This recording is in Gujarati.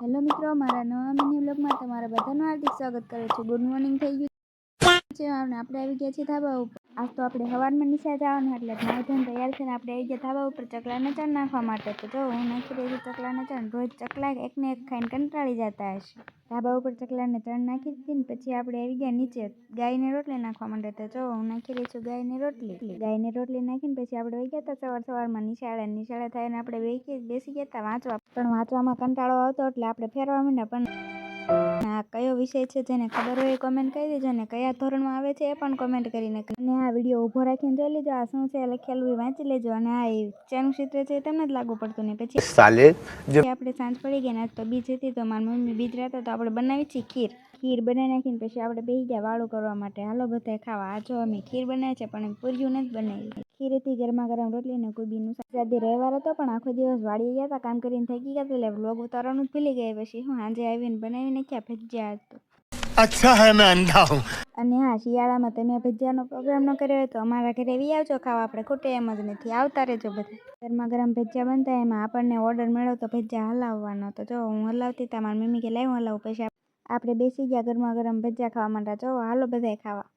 હેલો મિત્રો, મારા નવા મિની બ્લોગમાં તમારા બધાનું હાર્દિક સ્વાગત કરું છું। ગુડ મોર્નિંગ થઈ ગયું છે અને આપણે આવી ગયા છીએ ધાબા ઉપર। આજ તો આપણે સવારમાં નિશાળ જવાનું એટલે નાઈ ધોઈને તૈયાર થઈને આપણે આવી ગયા ધાબા ઉપર ચકલાને ચણ નાખવા માટે। તો જો હું નાખી રહી છું ચકલાને ચણ। રોજ ચકલા એકને એક ખાઈને કંટાળી જતા હશે। ધાબા ઉપર ચકલાને ચણ નાખી દીધી ને પછી આપણે આવી ગયા નીચે ગાયને રોટલી નાખવા માટે। તો જો હું નાખી રહી છું ગાયને રોટલી નાખીને પછી આપણે વહી ગયા હતા સવારમાં નિશાળે થઈને આપણે બેસી ગયા હતા વાંચવા। પણ વાંચવામાં કંટાળો આવતો એટલે આપણે ફેરવા માંડ્યા। પણ આ કયો વિષય છે જેને ખબર હોય એ કોમેન્ટ કરી દેજો અને કયા ધોરણમાં આવે છે એ પણ કોમેન્ટ કરીને અને આ વિડીયો ઊભો રાખીને જોઈ લેજો। આ શું છે લખેલું વાંચી લેજો અને આ શેનું ચિત્ર છે તમને જ લાગુ પડતું નહીં। પછી આપણે સાંજ પડી ગઈ ને આજ તો બીજ હતી તો મારી મમ્મી બીજ રહેતા તો આપણે બનાવી છીએ ખીર બનાવી નાખીને પછી આપણે બેસી ગયા વાળું કરવા માટે। હાલો બધા ખાવા। આ જો અમે ખીર બનાવી છે પણ પૂર્યું નથી બનાવી। ખીર હતી ગરમા ગરમ રોટલી ને કોબીનું શાક। આજે રવિવાર હતો પણ આખો દિવસ વાડીએ ગયા હતા કામ કરીને થાકી ગયા એટલે વ્લોગ ઉતારવાનું જ ભૂલી ગયા। પછી હું સાંજે આવીને બનાવી નાખ્યા ભજીયા। अच्छा है मैं अंधा हूँ। અને હા, શિયાળામાં તમે ભજીયાનો પ્રોગ્રામ ન કર્યો હોય તો અમારા ઘરે આવી આવજો ખાવા। આપણે ખોટે એમ જ નથી, આવતા રહેજો બધા। ગરમા ગરમ ભજીયા બનતા એમાં આપણને ઓર્ડર મળ્યો તો ભજીયા હલાવવાનો। તો જો હું હલાવતી હતા, મારી મમ્મી કે લાવ હલાવું। પછી આપણે બેસી ગયા ગરમા ગરમ ભજીયા ખાવા માટે। જો હાલો બધાય ખાવા।